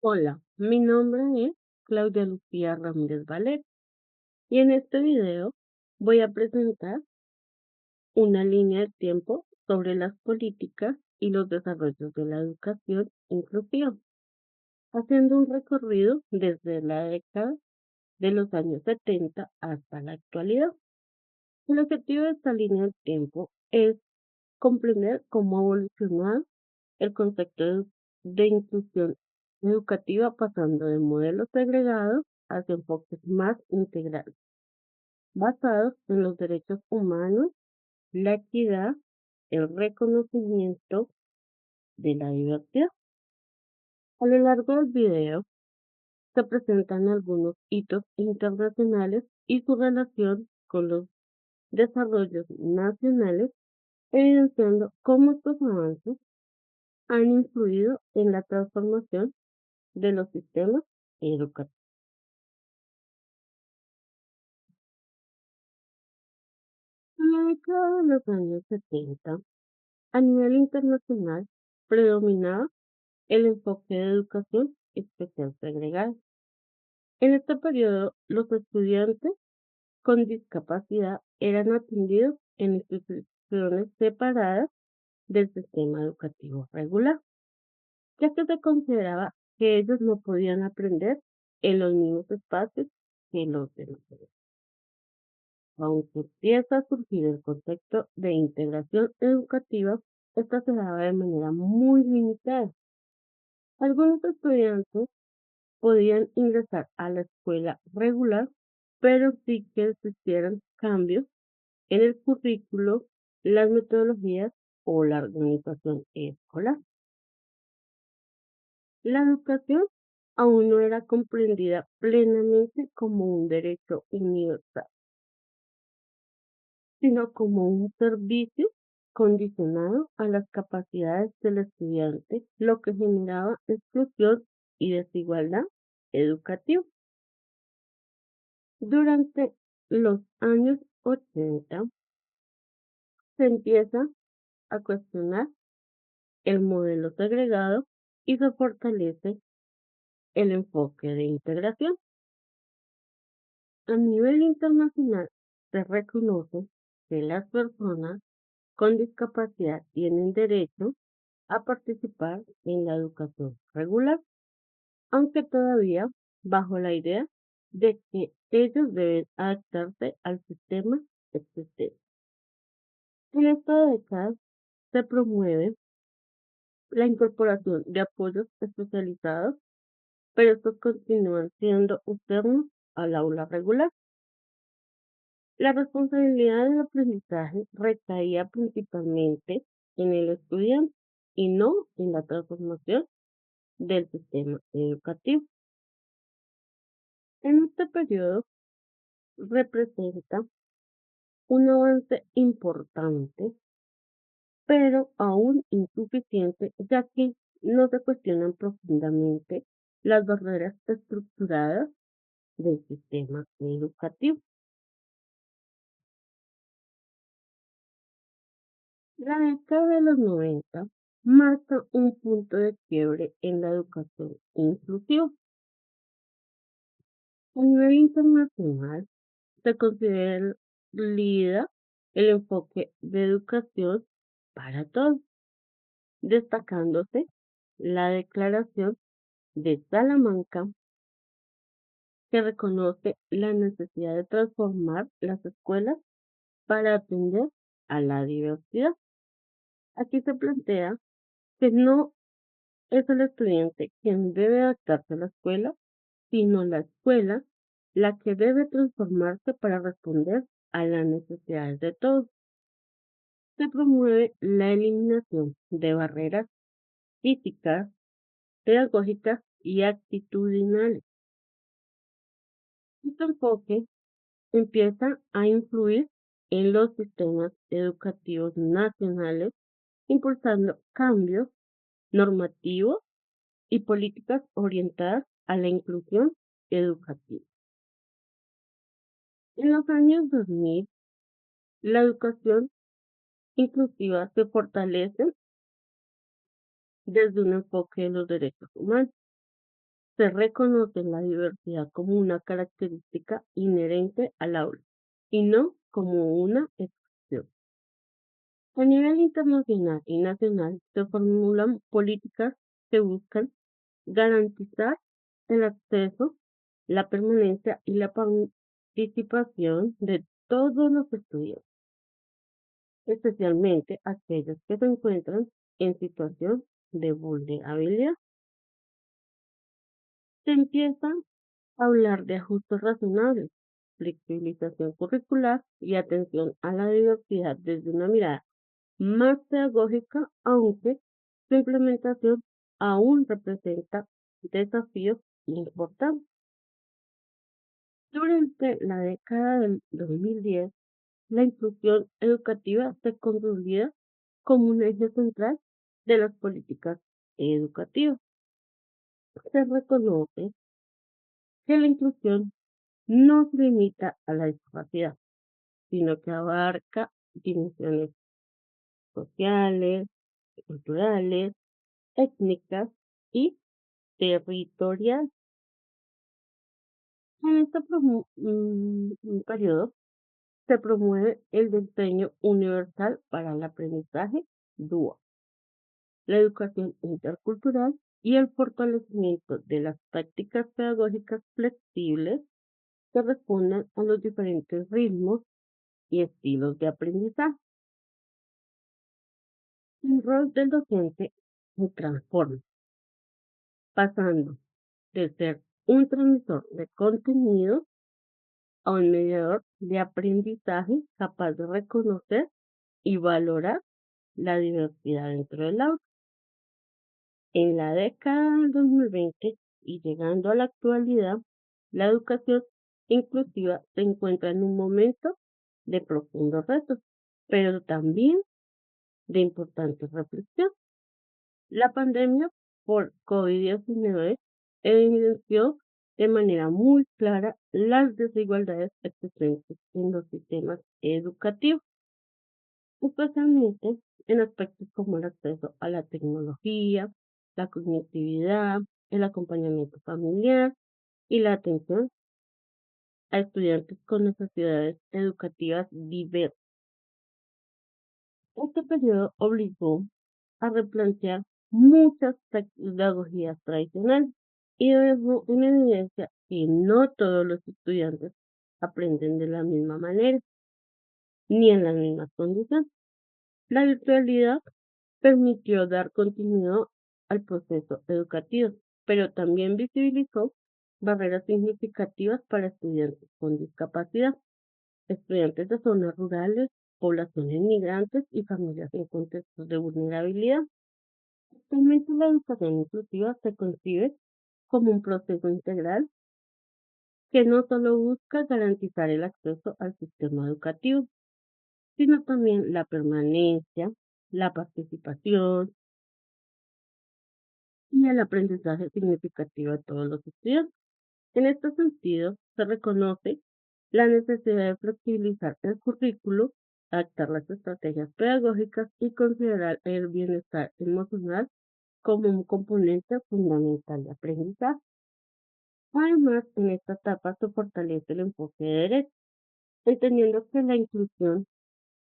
Hola, mi nombre es Claudia Lucía Ramírez Valer y en este video voy a presentar una línea de tiempo sobre las políticas y los desarrollos de la educación inclusiva, haciendo un recorrido desde la década de los años 70 hasta la actualidad. El objetivo de esta línea de tiempo es comprender cómo ha evolucionado el concepto de inclusión educativa pasando de modelos segregados hacia enfoques más integrales, basados en los derechos humanos, la equidad, el reconocimiento de la diversidad. A lo largo del video se presentan algunos hitos internacionales y su relación con los desarrollos nacionales, evidenciando cómo estos avances han influido en la transformación de los sistemas educativos. En la década de los años 70, a nivel internacional, predominaba el enfoque de educación especial segregada. En este periodo, los estudiantes con discapacidad eran atendidos en instituciones separadas del sistema educativo regular, ya que se consideraba que ellos no podían aprender en los mismos espacios que los demás. Aunque empieza a surgir el concepto de integración educativa, esta se daba de manera muy limitada. Algunos estudiantes podían ingresar a la escuela regular, pero sí que existieran cambios en el currículo, las metodologías o la organización escolar. La educación aún no era comprendida plenamente como un derecho universal, sino como un servicio condicionado a las capacidades del estudiante, lo que generaba exclusión y desigualdad educativa. Durante los años 80 se empieza a cuestionar el modelo segregado y se fortalece el enfoque de integración. A nivel internacional se reconoce que las personas con discapacidad tienen derecho a participar en la educación regular, aunque todavía bajo la idea de que ellos deben adaptarse al sistema existente. En esta década se promueve la incorporación de apoyos especializados, pero estos continúan siendo externos al aula regular. La responsabilidad del aprendizaje recaía principalmente en el estudiante y no en la transformación del sistema educativo. En este periodo representa un avance importante, pero aún insuficiente, ya que no se cuestionan profundamente las barreras estructuradas del sistema educativo. La década de los 90 marca un punto de quiebre en la educación inclusiva. A nivel internacional, se considera el enfoque de educación para todos, destacándose la Declaración de Salamanca, que reconoce la necesidad de transformar las escuelas para atender a la diversidad. Aquí se plantea que no es el estudiante quien debe adaptarse a la escuela, sino la escuela la que debe transformarse para responder a las necesidades de todos. Se promueve la eliminación de barreras físicas, pedagógicas y actitudinales. Este enfoque empieza a influir en los sistemas educativos nacionales, impulsando cambios normativos y políticas orientadas a la inclusión educativa. En los años 2000, la educación inclusiva se fortalece desde un enfoque de los derechos humanos. Se reconoce la diversidad como una característica inherente al aula y no como una excepción. A nivel internacional y nacional se formulan políticas que buscan garantizar el acceso, la permanencia y la participación de todos los estudiantes, especialmente aquellos que se encuentran en situación de vulnerabilidad. Se empieza a hablar de ajustes razonables, flexibilización curricular y atención a la diversidad desde una mirada más pedagógica, aunque su implementación aún representa desafíos importantes. Durante la década del 2010, la inclusión educativa se consolida como un eje central de las políticas educativas. Se reconoce que la inclusión no se limita a la discapacidad, sino que abarca dimensiones sociales, culturales, étnicas y territoriales. En este periodo se promueve el diseño universal para el aprendizaje dual, la educación intercultural y el fortalecimiento de las prácticas pedagógicas flexibles que respondan a los diferentes ritmos y estilos de aprendizaje. El rol del docente se transforma, pasando de ser un transmisor de contenido a un mediador de aprendizaje capaz de reconocer y valorar la diversidad dentro del aula. En la década del 2020 y llegando a la actualidad, la educación inclusiva se encuentra en un momento de profundos retos, pero también de importante reflexión. La pandemia por COVID-19 evidenció de manera muy clara las desigualdades existentes en los sistemas educativos, especialmente en aspectos como el acceso a la tecnología, la conectividad, el acompañamiento familiar y la atención a estudiantes con necesidades educativas diversas. Este periodo obligó a replantear muchas pedagogías tradicionales y dejó en evidencia que no todos los estudiantes aprenden de la misma manera ni en las mismas condiciones. La virtualidad permitió dar continuidad al proceso educativo, pero también visibilizó barreras significativas para estudiantes con discapacidad, estudiantes de zonas rurales, poblaciones migrantes y familias en contextos de vulnerabilidad. Actualmente la educación inclusiva se concibe como un proceso integral que no solo busca garantizar el acceso al sistema educativo, sino también la permanencia, la participación y el aprendizaje significativo de todos los estudiantes. En este sentido, se reconoce la necesidad de flexibilizar el currículo, adaptar las estrategias pedagógicas y considerar el bienestar emocional como un componente fundamental de aprendizaje. Además, en esta etapa se fortalece el enfoque de derecho, entendiendo que la inclusión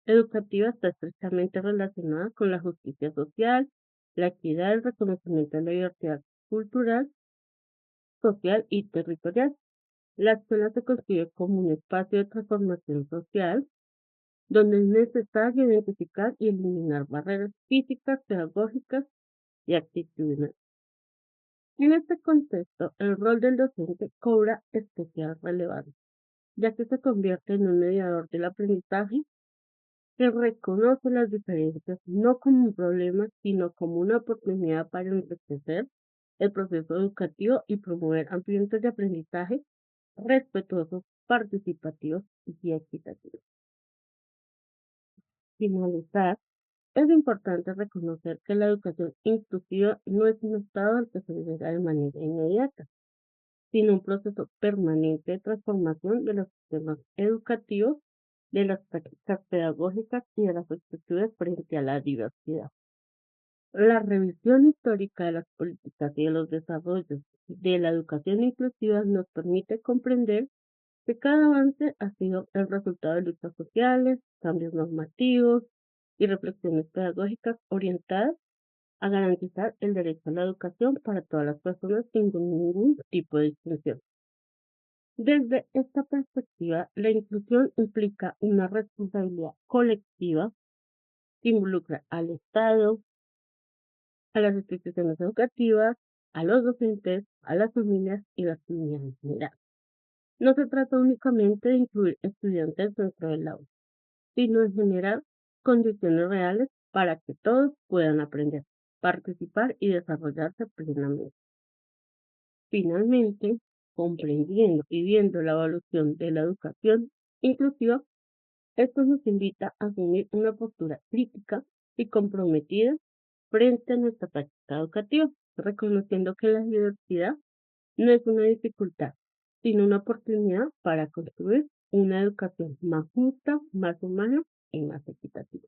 educativa está estrechamente relacionada con la justicia social, la equidad, el reconocimiento de la diversidad cultural, social y territorial. La escuela se consigue como un espacio de transformación social donde es necesario identificar y eliminar barreras físicas, pedagógicas y actitudinales. En este contexto, el rol del docente cobra especial relevancia, ya que se convierte en un mediador del aprendizaje que reconoce las diferencias no como un problema, sino como una oportunidad para enriquecer el proceso educativo y promover ambientes de aprendizaje respetuosos, participativos y equitativos. Finalizar, es importante reconocer que la educación inclusiva no es un estado al que se llega de manera inmediata, sino un proceso permanente de transformación de los sistemas educativos, de las prácticas pedagógicas y de las actitudes frente a la diversidad. La revisión histórica de las políticas y de los desarrollos de la educación inclusiva nos permite comprender que cada avance ha sido el resultado de luchas sociales, cambios normativos y reflexiones pedagógicas orientadas a garantizar el derecho a la educación para todas las personas sin ningún tipo de distinción. Desde esta perspectiva, la inclusión implica una responsabilidad colectiva que involucra al Estado, a las instituciones educativas, a los docentes, a las familias y las comunidades en general. No se trata únicamente de incluir estudiantes dentro del aula, sino de generar condiciones reales para que todos puedan aprender, participar y desarrollarse plenamente. Finalmente, comprendiendo y viendo la evolución de la educación inclusiva, esto nos invita a asumir una postura crítica y comprometida frente a nuestra práctica educativa, reconociendo que la diversidad no es una dificultad, sino una oportunidad para construir una educación más justa, más humana y más equitativa.